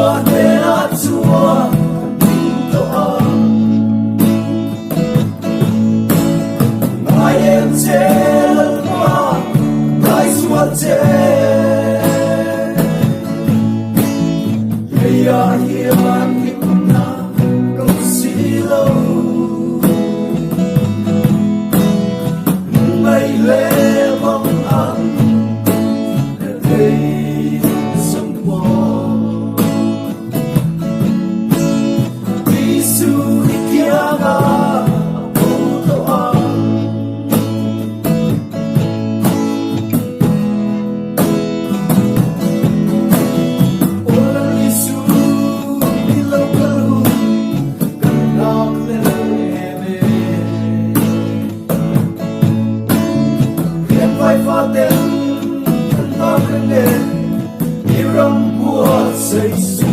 chua thế là chua Bo Tawh Ang ngài em chế lần qua ngài xua chế ya hian him na câu xí lâu mây lê mong ăn đây sông qua đi su đi kia ga Bo Tawh Ang Hãy subscribe cho kênh Ghiền Mì Gõ để không bỏ lỡ những video hấp dẫn.